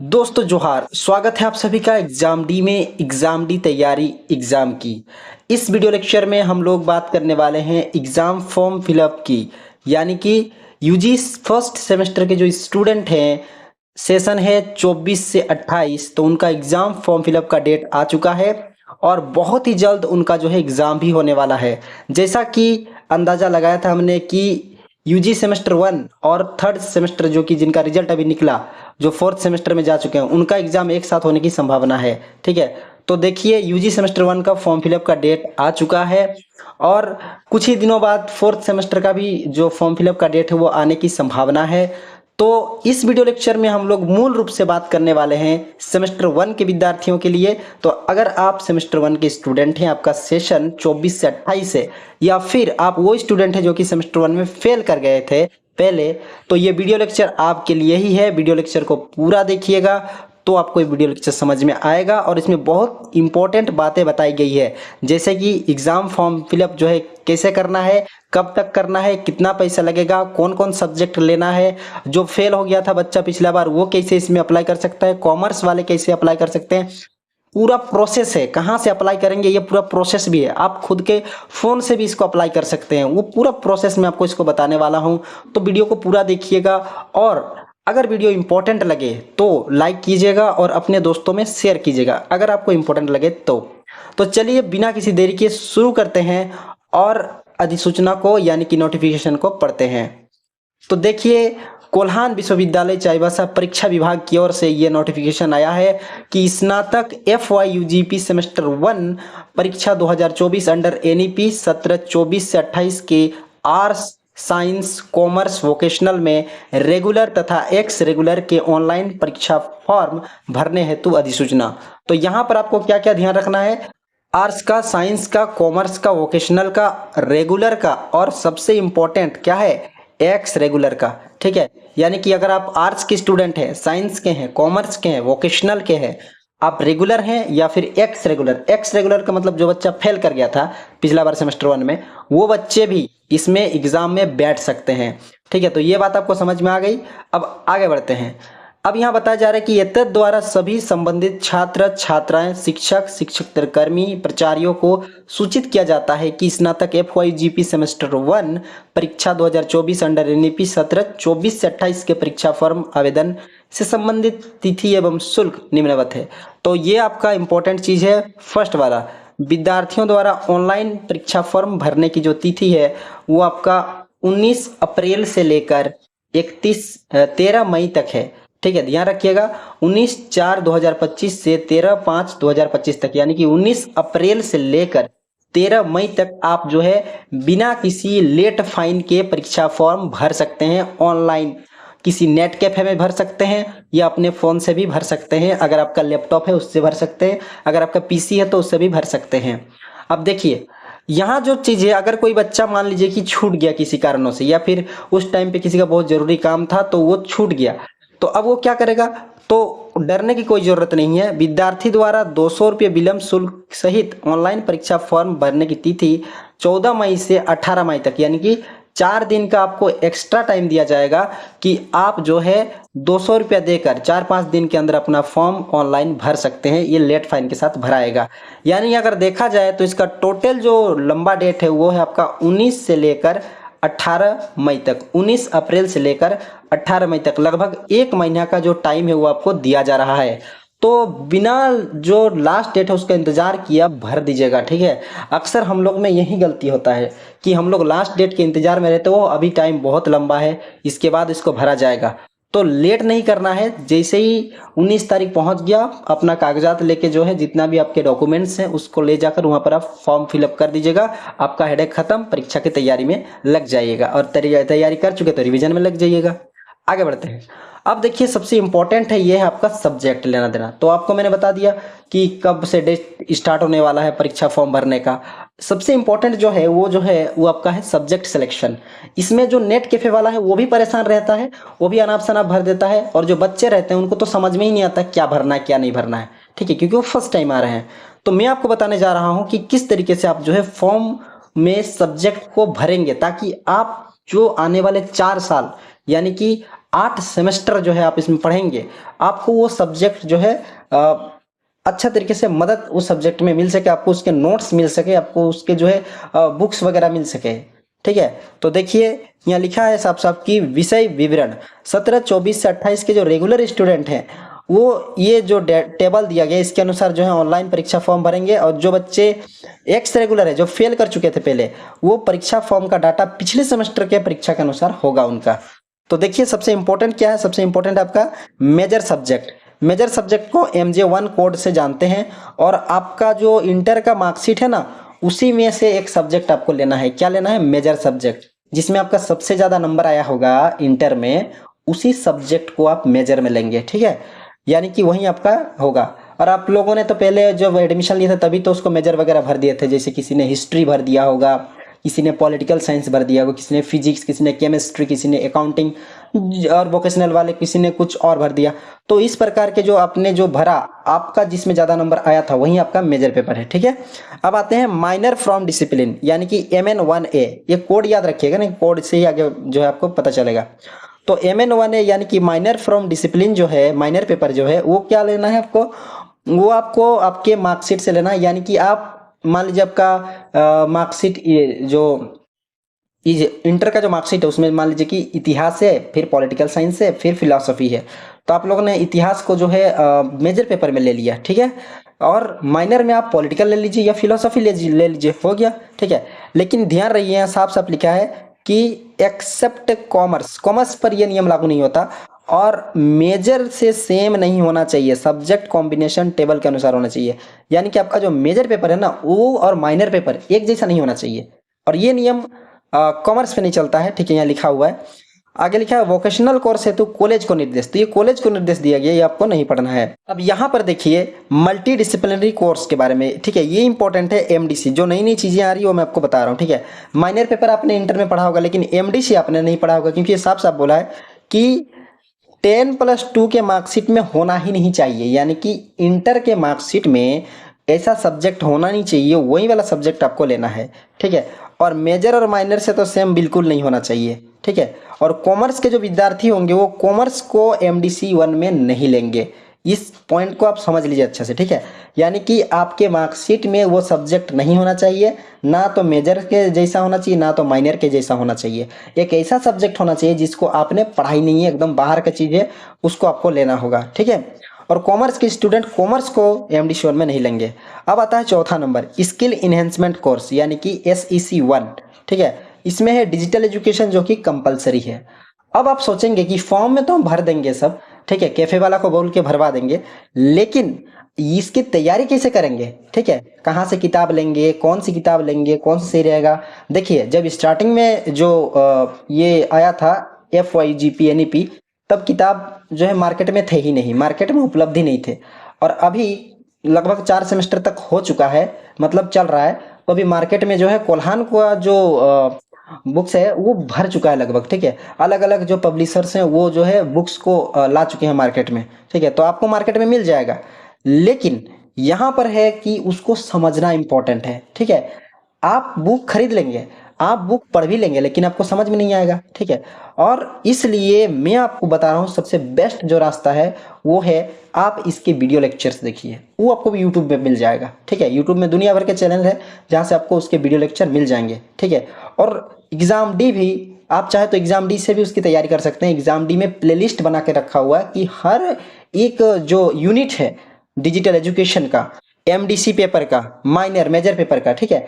दोस्तों जोहार, स्वागत है आप सभी का एग्जाम डी में। एग्जाम डी तैयारी एग्जाम की इस वीडियो लेक्चर में हम लोग बात करने वाले हैं एग्जाम फॉर्म फिलअप की। यानी कि यूजी फर्स्ट सेमेस्टर के जो स्टूडेंट हैं, सेशन है 24 से 28, तो उनका एग्जाम फॉर्म फिलअप का डेट आ चुका है और बहुत ही जल्द उनका जो है एग्जाम भी होने वाला है। जैसा कि अंदाजा लगाया था हमने कि यूजी सेमेस्टर 1 और थर्ड सेमेस्टर जो कि जिनका रिजल्ट अभी निकला, जो फोर्थ सेमेस्टर में जा चुके हैं, उनका एग्जाम एक साथ होने की संभावना है। ठीक है, तो देखिए यूजी सेमेस्टर 1 का फॉर्म फिलअप का डेट आ चुका है और कुछ ही दिनों बाद फोर्थ सेमेस्टर का भी जो फॉर्म फिलअप का डेट है वो आने की संभावना है। तो इस वीडियो लेक्चर में हम लोग मूल रूप से बात करने वाले हैं सेमेस्टर 1 के विद्यार्थियों के लिए। तो अगर आप सेमेस्टर 1 के स्टूडेंट हैं, आपका सेशन 24 से 28 है, या फिर आप वो स्टूडेंट हैं जो कि सेमेस्टर 1 में फेल कर गए थे पहले, तो ये वीडियो लेक्चर आपके लिए ही है। वीडियो लेक्चर को पूरा देखिएगा तो आपको ये वीडियो लेक्चर समझ में आएगा और इसमें बहुत इंपॉर्टेंट बातें बताई गई है, जैसे कि एग्ज़ाम फॉर्म फिलअप जो है कैसे करना है, कब तक करना है, कितना पैसा लगेगा, कौन कौन सब्जेक्ट लेना है, जो फेल हो गया था बच्चा पिछला बार वो कैसे इसमें अप्लाई कर सकता है, कॉमर्स वाले कैसे अप्लाई कर सकते हैं, पूरा प्रोसेस है, कहाँ से अप्लाई करेंगे ये पूरा प्रोसेस भी है। आप खुद के फ़ोन से भी इसको अप्लाई कर सकते हैं, वो पूरा प्रोसेस मैं आपको इसको बताने वाला हूँ। तो वीडियो को पूरा देखिएगा और अगर वीडियो इंपॉर्टेंट लगे तो लाइक कीजिएगा और अपने दोस्तों में शेयर कीजिएगा अगर आपको इंपॉर्टेंट लगे तो चलिए बिना किसी देरी के शुरू करते हैं और अधिसूचना को यानी कि नोटिफिकेशन को पढ़ते हैं। तो देखिए, कोल्हान विश्वविद्यालय चाईबासा परीक्षा विभाग की ओर से ये नोटिफिकेशन आया है कि स्नातक FY UGP सेमेस्टर 1 परीक्षा 2024 अंडर NEP सत्र 24 से 28 के आर्ट्स, साइंस, कॉमर्स, वोकेशनल में रेगुलर तथा एक्स रेगुलर के ऑनलाइन परीक्षा फॉर्म भरने हेतु अधिसूचना। तो यहाँ पर आपको क्या क्या ध्यान रखना है, आर्ट्स का, साइंस का, कॉमर्स का, वोकेशनल का, रेगुलर का और सबसे इंपॉर्टेंट क्या है, एक्स रेगुलर का। ठीक है, यानी कि अगर आप आर्ट्स के स्टूडेंट हैं, साइंस के हैं, कॉमर्स के हैं, वोकेशनल के हैं, आप रेगुलर हैं या फिर एक्स रेगुलर। एक्स रेगुलर का मतलब जो बच्चा फेल कर गया था पिछला बार सेमेस्टर 1 में, वो बच्चे भी इसमें एग्जाम में बैठ सकते हैं। ठीक है, तो ये बात आपको समझ में आ गई। अब आगे बढ़ते हैं। अब यहाँ बताया जा रहा है कि एतद द्वारा सभी संबंधित छात्र छात्राएं, शिक्षक, शिक्षक कर्मी, प्राचार्यों को सूचित किया जाता है कि स्नातक FYGP सेमेस्टर 1 परीक्षा 2024 अंडर NEP सत्र 24 से 28 के परीक्षा फॉर्म आवेदन से संबंधित तिथि एवं शुल्क निम्नवत है। तो ये आपका इंपॉर्टेंट चीज़ है। फर्स्ट वाला, विद्यार्थियों द्वारा ऑनलाइन परीक्षा फॉर्म भरने की जो तिथि है वो आपका 19 अप्रैल से लेकर 13 मई तक है। ठीक है, ध्यान रखिएगा, 19/4/2025 से 13/5/2025 तक, यानी कि 19 अप्रैल से लेकर 13 मई तक आप जो है बिना किसी लेट फाइन के परीक्षा फॉर्म भर सकते हैं ऑनलाइन। किसी नेट कैफे में भर सकते हैं या अपने फ़ोन से भी भर सकते हैं। अगर आपका लैपटॉप है उससे भर सकते हैं, अगर आपका PC है तो उससे भी भर सकते हैं। अब देखिए, यहाँ जो चीज़ है, अगर कोई बच्चा मान लीजिए कि छूट गया किसी कारणों से, या फिर उस टाइम पे किसी का बहुत ज़रूरी काम था तो वो छूट गया, तो अब वो क्या करेगा, तो डरने की कोई ज़रूरत नहीं है। विद्यार्थी द्वारा 200 रुपये विलम्ब शुल्क सहित ऑनलाइन परीक्षा फॉर्म भरने की तिथि 14 मई से 18 मई तक, यानी कि 4 दिन का आपको एक्स्ट्रा टाइम दिया जाएगा कि आप जो है 200 रुपया देकर 4-5 दिन के अंदर अपना फॉर्म ऑनलाइन भर सकते हैं। ये लेट फाइन के साथ भराएगा। यानी अगर देखा जाए तो इसका टोटल जो लंबा डेट है वो है आपका 19 से लेकर 18 मई तक, 19 अप्रैल से लेकर 18 मई तक, लगभग 1 महीना का जो टाइम है वो आपको दिया जा रहा है। तो बिना जो लास्ट डेट है उसका इंतज़ार किया भर दीजिएगा। ठीक है, अक्सर हम लोग में यही गलती होता है कि हम लोग लास्ट डेट के इंतज़ार में रहते हो, अभी टाइम बहुत लंबा है, इसके बाद इसको भरा जाएगा। तो लेट नहीं करना है। जैसे ही 19 तारीख पहुंच गया, अपना कागजात लेके जो है जितना भी आपके डॉक्यूमेंट्स हैं उसको ले जाकर वहां पर आप फॉर्म फिलअप कर दीजिएगा। आपका हेडेक खत्म, परीक्षा की तैयारी में लग जाइएगा और तैयारी कर चुके तो रिवीजन में लग जाइएगा। आगे बढ़ते हैं। अब देखिए, सबसे इंपॉर्टेंट है ये है आपका सब्जेक्ट लेना देना। तो आपको मैंने बता दिया कि कब से डेट स्टार्ट होने वाला है परीक्षा फॉर्म भरने का। सबसे इंपॉर्टेंट जो है वो आपका है सब्जेक्ट सिलेक्शन। इसमें जो नेट कैफे वाला है वो भी परेशान रहता है, वो भी अनाप शनाप भर देता है, और जो बच्चे रहते हैं उनको तो समझ में ही नहीं आता क्या भरना है क्या नहीं भरना है। ठीक है, क्योंकि वो फर्स्ट टाइम आ रहे हैं। तो मैं आपको बताने जा रहा हूँ कि किस तरीके से आप जो है फॉर्म में सब्जेक्ट को भरेंगे, ताकि आप जो आने वाले 4 साल, यानी कि 8 सेमेस्टर जो है आप इसमें पढ़ेंगे, आपको वो सब्जेक्ट जो है अच्छा तरीके से मदद उस सब्जेक्ट में मिल सके, आपको उसके नोट्स मिल सके, आपको उसके जो है बुक्स वगैरह मिल सके। ठीक है, तो देखिए यहाँ लिखा है साफ साफ कि विषय विवरण 17, 24 से 28 के जो रेगुलर स्टूडेंट हैं वो ये जो टेबल दिया गया इसके अनुसार जो है ऑनलाइन परीक्षा फॉर्म भरेंगे, और जो बच्चे एक्स रेगुलर है जो फेल कर चुके थे पहले, वो परीक्षा फॉर्म का डाटा पिछले सेमेस्टर के परीक्षा के अनुसार होगा उनका। तो देखिए सबसे इंपॉर्टेंट क्या है, सबसे इंपॉर्टेंट आपका मेजर सब्जेक्ट। मेजर सब्जेक्ट को MJ1 कोड से जानते हैं, और आपका जो इंटर का मार्कशीट है ना, उसी में से एक सब्जेक्ट आपको लेना है। क्या लेना है? मेजर सब्जेक्ट, जिसमें आपका सबसे ज़्यादा नंबर आया होगा इंटर में, उसी सब्जेक्ट को आप मेजर में लेंगे। ठीक है, यानी कि वही आपका होगा। और आप लोगों ने तो पहले जब एडमिशन लिए थे तभी तो उसको मेजर वगैरह भर दिए थे, जैसे किसी ने हिस्ट्री भर दिया होगा, किसी ने पॉलिटिकल साइंस भर दिया होगा, किसी ने फिजिक्स, किसी ने केमिस्ट्री, किसी ने अकाउंटिंग, और वोकेशनल वाले किसी ने कुछ और भर दिया। तो इस प्रकार के जो आपने जो भरा, आपका जिसमें ज़्यादा नंबर आया था वही आपका मेजर पेपर है। ठीक है, अब आते हैं माइनर फ्रॉम डिसिप्लिन, यानी कि MN1A। ये कोड याद रखिएगा ना, कोड से ही आगे जो है आपको पता चलेगा। तो MN1A यानी कि माइनर फ्रॉम डिसिप्लिन जो है, माइनर पेपर जो है, वो क्या लेना है आपको? वो आपको आपके मार्कशीट से लेना है। यानी कि आप मान लीजिए आपका मार्कशीट जो इंटर का जो मार्कशीट है उसमें मान लीजिए कि इतिहास है, फिर पॉलिटिकल साइंस है, फिर फिलॉसफी है। तो आप लोगों ने इतिहास को जो है मेजर पेपर में ले लिया। ठीक है, और माइनर में आप पॉलिटिकल ले लीजिए या फिलॉसफी ले लीजिए, हो गया। ठीक है, लेकिन ध्यान रहिए यहाँ साफ साफ लिखा है कि एक्सेप्ट कॉमर्स, कॉमर्स पर यह नियम लागू नहीं होता, और मेजर से सेम नहीं होना चाहिए, सब्जेक्ट कॉम्बिनेशन टेबल के अनुसार होना चाहिए। यानी कि आपका जो मेजर पेपर है ना, वो और माइनर पेपर एक जैसा नहीं होना चाहिए, और ये नियम कॉमर्स पे नहीं चलता है। ठीक है, यहाँ लिखा हुआ है, आगे लिखा है वोकेशनल कोर्स है तो कॉलेज को निर्देश, तो ये कॉलेज को निर्देश दिया गया, ये आपको नहीं पढ़ना है। अब यहाँ पर देखिए मल्टी डिसिप्लिनरी कोर्स के बारे में। ठीक है, ये इंपॉर्टेंट है। MDC जो नई नई चीज़ें आ रही है वो मैं आपको बता रहा हूँ। ठीक है, माइनर पेपर आपने इंटर में पढ़ा होगा, लेकिन MDC आपने नहीं पढ़ा होगा, क्योंकि ये साफ साफ बोला है कि 10+2 के मार्कशीट में होना ही नहीं चाहिए। यानी कि इंटर के मार्कशीट में ऐसा सब्जेक्ट होना नहीं चाहिए, वही वाला सब्जेक्ट आपको लेना है। ठीक है, और मेजर और माइनर से तो सेम बिल्कुल नहीं होना चाहिए। ठीक है, और कॉमर्स के जो विद्यार्थी होंगे वो कॉमर्स को MDC1 में नहीं लेंगे। इस पॉइंट को आप समझ लीजिए अच्छे से। ठीक है, यानी कि आपके मार्कशीट में वो सब्जेक्ट नहीं होना चाहिए, ना तो मेजर के जैसा होना चाहिए, ना तो माइनर के जैसा होना चाहिए। एक ऐसा सब्जेक्ट होना चाहिए जिसको आपने पढ़ाई नहीं है, एकदम बाहर का चीज़ है, उसको आपको लेना होगा। ठीक है, और कॉमर्स के स्टूडेंट कॉमर्स को MDC1 में नहीं लेंगे। अब आता है चौथा नंबर, स्किल इन्हेंसमेंट कोर्स, यानी कि SEC1। ठीक है, इसमें है डिजिटल एजुकेशन जो कि कंपलसरी है। अब आप सोचेंगे कि फॉर्म में तो हम भर देंगे सब, ठीक है, कैफे वाला को बोल के भरवा देंगे, लेकिन इसकी तैयारी कैसे करेंगे? ठीक है, कहाँ से किताब लेंगे, कौन सी किताब लेंगे, कौन सा सही रहेगा? देखिए जब स्टार्टिंग में जो ये आया था FYGP NEP, तब किताब जो है मार्केट में थे ही नहीं, मार्केट में उपलब्ध ही नहीं थे। और अभी लगभग 4 सेमेस्टर तक हो चुका है, मतलब चल रहा है, तो अभी मार्केट में जो है कोल्हान का जो बुक्स है वो भर चुका है लगभग। ठीक है, अलग अलग जो पब्लिशर्स हैं वो जो है बुक्स को ला चुके हैं मार्केट में। ठीक है, तो आपको मार्केट में मिल जाएगा, लेकिन यहाँ पर है कि उसको समझना इंपॉर्टेंट है। ठीक है, आप बुक खरीद लेंगे, आप बुक पढ़ भी लेंगे, लेकिन आपको समझ में नहीं आएगा। ठीक है, और इसलिए मैं आपको बता रहा हूँ सबसे बेस्ट जो रास्ता है वो है आप इसके वीडियो लेक्चर्स देखिए, वो आपको भी यूट्यूब पे मिल जाएगा। ठीक है, यूट्यूब में दुनिया भर के चैनल है जहाँ से आपको उसके वीडियो लेक्चर मिल जाएंगे। ठीक है, और एग्ज़ाम डी भी आप चाहे तो एग्ज़ाम डी से भी उसकी तैयारी कर सकते हैं। एग्ज़ाम डी में प्लेलिस्ट बना के रखा हुआ है कि हर एक जो यूनिट है डिजिटल एजुकेशन का, MDC पेपर का, माइनर मेजर पेपर का, ठीक है,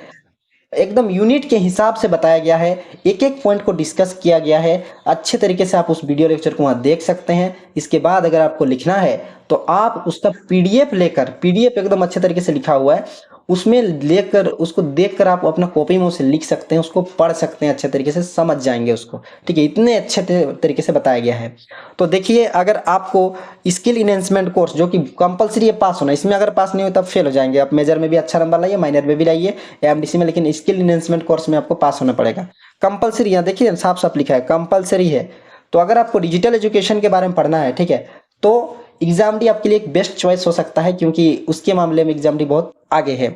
एकदम यूनिट के हिसाब से बताया गया है, एक एक पॉइंट को डिस्कस किया गया है। अच्छे तरीके से आप उस वीडियो लेक्चर को वहाँ देख सकते हैं। इसके बाद अगर आपको लिखना है तो आप उसका PDF लेकर, PDF एकदम अच्छे तरीके से लिखा हुआ है, उसमें लेकर उसको देखकर आप अपना कॉपी में उसे लिख सकते हैं, उसको पढ़ सकते हैं, अच्छे तरीके से समझ जाएंगे उसको। ठीक है, इतने अच्छे तरीके से बताया गया है। तो देखिए अगर आपको स्किल इन्हेंसमेंट कोर्स जो कि कंपलसरी है पास होना, इसमें अगर पास नहीं हो तब फेल हो जाएंगे आप। मेजर में भी अच्छा नंबर लाइए, माइनर में भी लाइए, MDC में, लेकिन स्किल इन्हेंसमेंट कोर्स में आपको पास होना पड़ेगा। कंपलसरी, यहाँ देखिए साफ साफ लिखा है कंपलसरी है। तो अगर आपको डिजिटल एजुकेशन के बारे में पढ़ना है, ठीक है, तो एग्जाम डी आपके लिए एक बेस्ट चॉइस हो सकता है, क्योंकि उसके मामले में एग्जाम डी बहुत आगे है।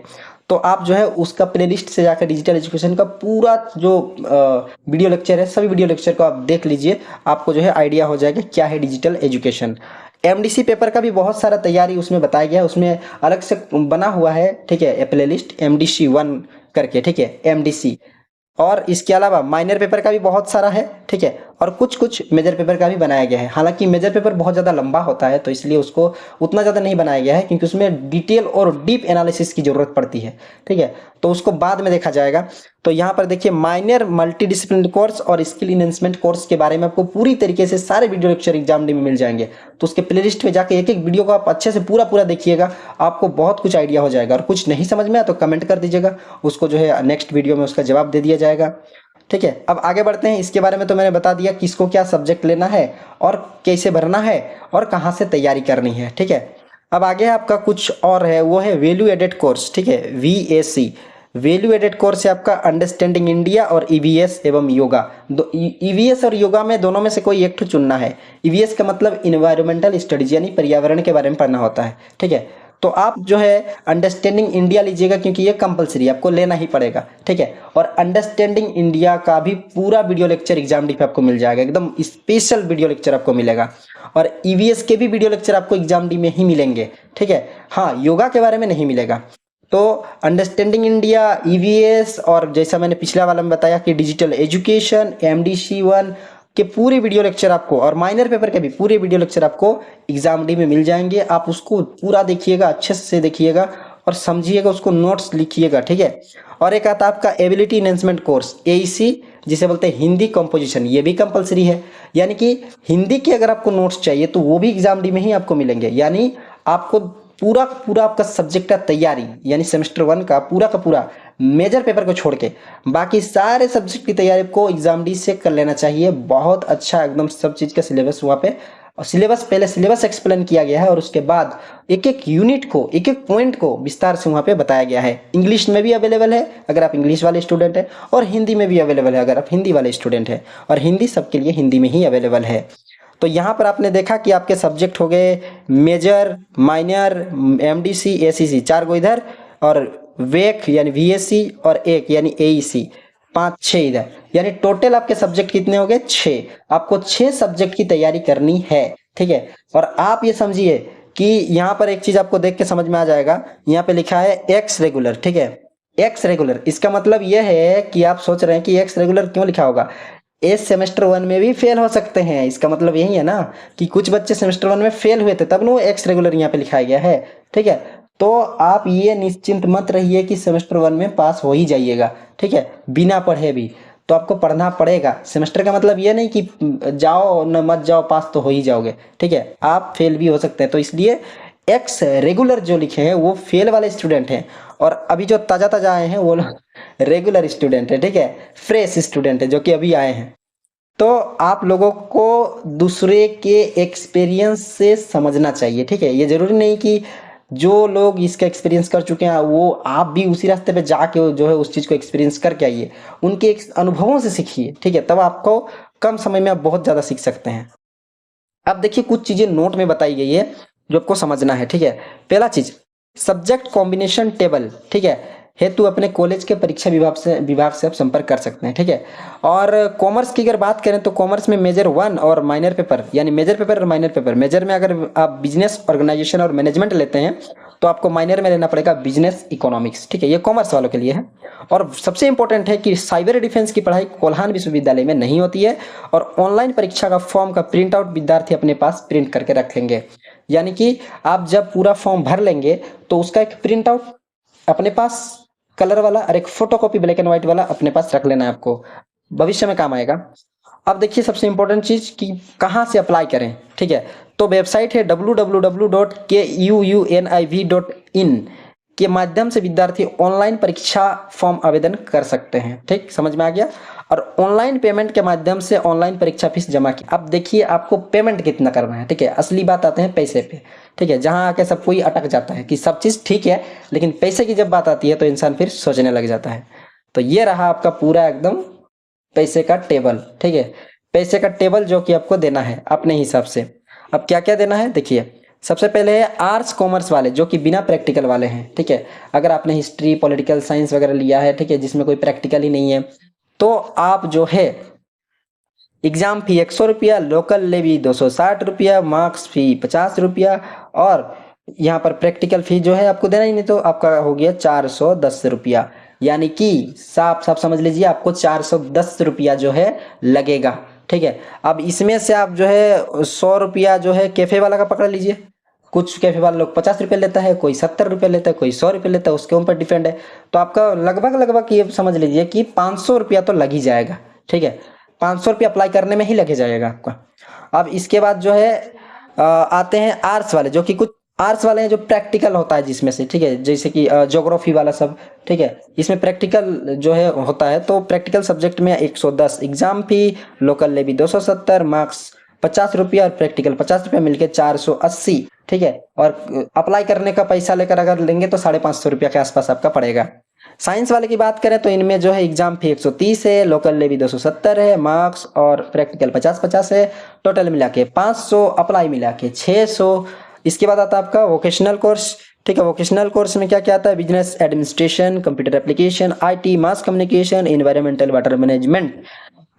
तो आप जो है उसका प्लेलिस्ट से जाकर डिजिटल एजुकेशन का पूरा जो वीडियो लेक्चर है, सभी वीडियो लेक्चर को आप देख लीजिए, आपको जो है आइडिया हो जाएगा क्या है डिजिटल एजुकेशन। एमडीसी पेपर का भी बहुत सारा तैयारी उसमें बताया गया है, उसमें अलग से बना हुआ है, ठीक है, प्लेलिस्ट एमडीसी 1 करके, ठीक है, एमडीसी। और इसके अलावा माइनर पेपर का भी बहुत सारा है, ठीक है, और कुछ कुछ मेजर पेपर का भी बनाया गया है। हालांकि मेजर पेपर बहुत ज़्यादा लंबा होता है तो इसलिए उसको उतना ज़्यादा नहीं बनाया गया है, क्योंकि उसमें डिटेल और डीप एनालिसिस की ज़रूरत पड़ती है, ठीक है, तो उसको बाद में देखा जाएगा। तो यहाँ पर देखिए माइनर मल्टीडिसिप्लिनरी कोर्स और स्किल इनहेंसमेंट कोर्स के बारे में आपको पूरी तरीके से सारे वीडियो लेक्चर एग्जाम डी में मिल जाएंगे। तो उसके प्लेलिस्ट में जाकर एक एक वीडियो को आप अच्छे से पूरा पूरा देखिएगा, आपको बहुत कुछ आइडिया हो जाएगा। और कुछ नहीं समझ में आया तो कमेंट कर दीजिएगा, उसको जो है नेक्स्ट वीडियो में उसका जवाब दे दिया जाएगा, ठीक है। अब आगे बढ़ते हैं। इसके बारे में तो मैंने बता दिया किसको क्या सब्जेक्ट लेना है और कैसे भरना है और कहाँ से तैयारी करनी है, ठीक है। अब आगे आपका कुछ और है, वो है वैल्यू एडेड कोर्स, ठीक है, VAC। वैल्यू एडेड कोर्स है आपका अंडरस्टैंडिंग इंडिया और EVS एवं योगा। EVS और योगा में दोनों में से कोई एक चुनना है। EVS का मतलब इन्वायरमेंटल स्टडीज, यानी पर्यावरण के बारे में पढ़ना होता है, ठीक है। तो आप जो है अंडरस्टैंडिंग इंडिया लीजिएगा, क्योंकि ये कंपलसरी आपको लेना ही पड़ेगा, ठीक है। और अंडरस्टैंडिंग इंडिया का भी पूरा वीडियो लेक्चर एग्जाम डी पे आपको मिल जाएगा, एकदम स्पेशल वीडियो लेक्चर आपको मिलेगा। और EVS के भी वीडियो लेक्चर आपको एग्जाम डी में ही मिलेंगे, ठीक है। हाँ, योगा के बारे में नहीं मिलेगा। तो अंडरस्टैंडिंग इंडिया, EVS और जैसा मैंने पिछला वाला में बताया कि डिजिटल एजुकेशन, MDC 1 के पूरे वीडियो लेक्चर आपको, और माइनर पेपर के भी पूरे वीडियो लेक्चर आपको एग्जाम डी में मिल जाएंगे। आप उसको पूरा देखिएगा, अच्छे से देखिएगा और समझिएगा, उसको नोट्स लिखिएगा, ठीक है। और एक आता है आपका एबिलिटी एनहेंसमेंट कोर्स, AEC, जिसे बोलते हैं हिंदी कंपोजिशन, ये भी कंपलसरी है। यानी कि हिंदी के अगर आपको नोट्स चाहिए तो वो भी एग्जाम डी में ही आपको मिलेंगे। यानी आपको पूरा पूरा आपका सब्जेक्ट का तैयारी, यानी सेमेस्टर 1 का पूरा मेजर पेपर को छोड़ के बाकी सारे सब्जेक्ट की तैयारी को एग्जाम डी से कर लेना चाहिए। बहुत अच्छा एकदम सब चीज़ का सिलेबस वहाँ पे, और सिलेबस पहले सिलेबस एक्सप्लेन किया गया है और उसके बाद एक एक यूनिट को, एक एक पॉइंट को विस्तार से वहाँ पे बताया गया है। इंग्लिश में भी अवेलेबल है अगर आप इंग्लिश वाले स्टूडेंट हैं, और हिंदी में भी अवेलेबल है अगर आप हिंदी वाले स्टूडेंट हैं, और हिंदी सबके लिए हिंदी में ही अवेलेबल है। तो यहाँ पर आपने देखा कि आपके सब्जेक्ट हो गए मेजर, माइनर, MDC, ACC, 4 गो इधर, और वेक यानी VAC, और एक यानी AEC, 5 6 इधर, यानी टोटल आपके सब्जेक्ट कितने हो गए? 6। आपको 6 सब्जेक्ट की तैयारी करनी है, ठीक है। और आप ये समझिए कि यहाँ पर एक चीज आपको देख के समझ में आ जाएगा, यहाँ पे लिखा है एक्स रेगुलर, ठीक है, एक्स रेगुलर। इसका मतलब यह है कि आप सोच रहे हैं कि एक्स रेगुलर क्यों लिखा होगा, इस सेमेस्टर 1 में भी फेल हो सकते हैं। इसका मतलब यही है ना कि कुछ बच्चे सेमेस्टर 1 में फेल हुए थे, तब ना वो एक्स रेगुलर यहाँ पे लिखाया गया है, ठीक है। तो आप ये निश्चिंत मत रहिए कि सेमेस्टर 1 में पास हो ही जाइएगा, ठीक है, बिना पढ़े भी। तो आपको पढ़ना पड़ेगा। सेमेस्टर का मतलब ये नहीं कि जाओ न मत जाओ, पास तो हो ही जाओगे, ठीक है, आप फेल भी हो सकते हैं। तो इसलिए एक्स रेगुलर जो लिखे हैं वो फेल वाले स्टूडेंट हैं, और अभी जो ताजा ताजा आए हैं वो रेगुलर स्टूडेंट है, ठीक है, फ्रेश स्टूडेंट है जो कि अभी आए हैं। तो आप लोगों को दूसरे के एक्सपीरियंस से समझना चाहिए, ठीक है। ये जरूरी नहीं कि जो लोग इसका एक्सपीरियंस कर चुके हैं वो आप भी उसी रास्ते पे जाके जो है उस चीज़ को एक्सपीरियंस करके आइए, उनके अनुभवों से सीखिए, ठीक है, तब आपको कम समय में आप बहुत ज़्यादा सीख सकते हैं। अब देखिए कुछ चीज़ें नोट में बताई गई है जो आपको समझना है, ठीक है। पहला चीज़, सब्जेक्ट कॉम्बिनेशन टेबल, ठीक है, हेतु अपने कॉलेज के परीक्षा विभाग से आप संपर्क कर सकते हैं, ठीक है। और कॉमर्स की अगर बात करें तो कॉमर्स में मेजर 1 और माइनर पेपर, यानी मेजर पेपर और माइनर पेपर, मेजर में अगर आप बिजनेस, ऑर्गेनाइजेशन और मैनेजमेंट लेते हैं तो आपको माइनर में लेना पड़ेगा बिजनेस इकोनॉमिक्स, ठीक है, ये कॉमर्स वालों के लिए है। और सबसे इंपॉर्टेंट है कि साइबर डिफेंस की पढ़ाई कोल्हान विश्वविद्यालय में नहीं होती है, और ऑनलाइन परीक्षा का फॉर्म का प्रिंट आउट विद्यार्थी अपने पास प्रिंट करके रखेंगे। यानी कि आप जब पूरा फॉर्म भर लेंगे तो उसका एक प्रिंट आउट अपने पास कलर वाला और एक फोटोकॉपी ब्लैक एंड व्हाइट वाला अपने पास रख लेना है, आपको भविष्य में काम आएगा। अब देखिए सबसे इंपॉर्टेंट चीज कि कहाँ से अप्लाई करें, ठीक है। तो वेबसाइट है www.kuuniv.in के माध्यम से विद्यार्थी ऑनलाइन परीक्षा फॉर्म आवेदन कर सकते हैं, ठीक, समझ में आ गया। और ऑनलाइन पेमेंट के माध्यम से ऑनलाइन परीक्षा फीस जमा की। अब देखिए आपको पेमेंट कितना करना है, ठीक है, असली बात आते हैं पैसे पे, ठीक है, जहां आके सब कोई अटक जाता है कि सब चीज़ ठीक है लेकिन पैसे की जब बात आती है तो इंसान फिर सोचने लग जाता है। तो ये रहा आपका पूरा एकदम पैसे का टेबल, ठीक है, पैसे का टेबल जो कि आपको देना है अपने हिसाब से। अब क्या क्या देना है देखिए, सबसे पहले है आर्ट्स कॉमर्स वाले जो कि बिना प्रैक्टिकल वाले हैं, ठीक है। अगर आपने हिस्ट्री पॉलिटिकल साइंस वगैरह लिया है, ठीक है, जिसमें कोई प्रैक्टिकल ही नहीं है, तो आप जो है एग्जाम फी 100 रुपया, लोकल लेवी 260 रुपया, मार्क्स फी 50 रुपया, और यहाँ पर प्रैक्टिकल फी जो है आपको देना ही नहीं, तो आपका हो गया 410 रुपया। यानी कि साफ साफ समझ लीजिए आपको 410 रुपया जो है लगेगा, ठीक है। अब इसमें से आप जो है 100 रुपया जो है कैफे वाला का पकड़ लीजिए। कुछ कैफे वाले लोग 50 रुपये लेता है, कोई 70 रुपये लेता है, कोई 100 रुपये लेता है, उसके ऊपर डिपेंड है। तो आपका लगभग लगभग ये समझ लीजिए कि 500 रुपया तो लग ही जाएगा, ठीक है। 500 रुपया अप्लाई करने में ही लग जाएगा आपका। अब इसके बाद जो है आते हैं आर्ट्स वाले, जो कि कुछ आर्ट्स वाले हैं जो प्रैक्टिकल होता है जिसमें से, ठीक है, जैसे कि ज्योग्राफी वाला सब, ठीक है। इसमें प्रैक्टिकल जो है होता है, तो प्रैक्टिकल सब्जेक्ट में 110 exam fee, local levy 270, marks 50 रुपया और प्रैक्टिकल 50 रुपया मिलके 480, ठीक है। और अप्लाई करने का पैसा लेकर अगर लेंगे तो 550 रुपया के आसपास आपका पड़ेगा। साइंस वाले की बात करें तो इनमें जो है एग्जाम फी 130 है, लोकल लेवी 270 है, मार्क्स और प्रैक्टिकल 50-50 है, टोटल मिला के 500, अप्लाई मिला के 600। इसके बाद आता है आपका वोकेशनल कोर्स, ठीक है। वोकेशनल कोर्स में क्या क्या आता है? Business administration, computer application, IT, mass communication, environmental water management.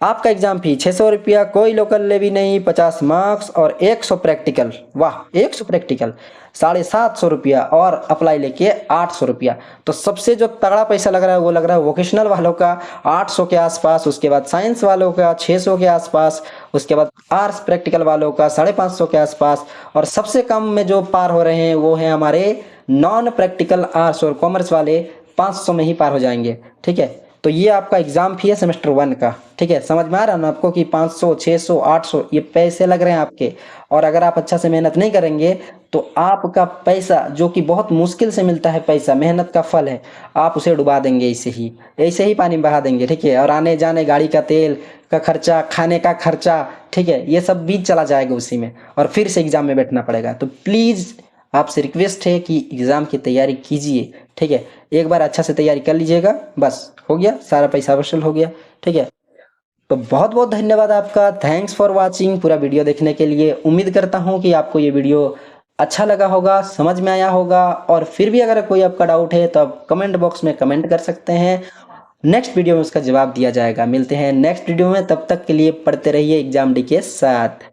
आपका एग्जाम फी 600 रुपया, कोई लोकल लेवी नहीं, 50 मार्क्स और 100 प्रैक्टिकल। वाह, 100 प्रैक्टिकल 750 रुपया, और अप्लाई लेके 800 रुपया। तो सबसे जो तगड़ा पैसा लग रहा है वो लग रहा है वोकेशनल वालों का 800 के आसपास, उसके बाद साइंस वालों का 600 के आसपास, उसके बाद आर्ट्स प्रैक्टिकल वालों का 550 के आसपास, और सबसे कम में जो पार हो रहे हैं वो है हमारे नॉन प्रैक्टिकल आर्ट्स और कॉमर्स वाले, 500 में ही पार हो जाएंगे, ठीक है। तो ये आपका एग्जाम फी है सेमेस्टर 1 का, ठीक है। समझ में आ रहा है ना आपको कि 500, 600, 800 ये पैसे लग रहे हैं आपके। और अगर आप अच्छा से मेहनत नहीं करेंगे तो आपका पैसा, जो कि बहुत मुश्किल से मिलता है पैसा, मेहनत का फल है, आप उसे डुबा देंगे, ऐसे ही पानी में बहा देंगे, ठीक है। और आने जाने गाड़ी का तेल का खर्चा, खाने का खर्चा, ठीक है, ये सब बीच चला जाएगा उसी में, और फिर से एग्जाम में बैठना पड़ेगा। तो प्लीज़ आपसे रिक्वेस्ट है कि एग्ज़ाम की तैयारी कीजिए, ठीक है। एक बार अच्छा से तैयारी कर लीजिएगा, बस हो गया, सारा पैसा वसूल हो गया, ठीक है। तो बहुत बहुत धन्यवाद आपका, थैंक्स फॉर वाचिंग। पूरा वीडियो देखने के लिए उम्मीद करता हूँ कि आपको ये वीडियो अच्छा लगा होगा, समझ में आया होगा। और फिर भी अगर कोई आपका डाउट है तो आप कमेंट बॉक्स में कमेंट कर सकते हैं, नेक्स्ट वीडियो में उसका जवाब दिया जाएगा। मिलते हैं नेक्स्ट वीडियो में, तब तक के लिए पढ़ते रहिए एग्जाम डी के साथ।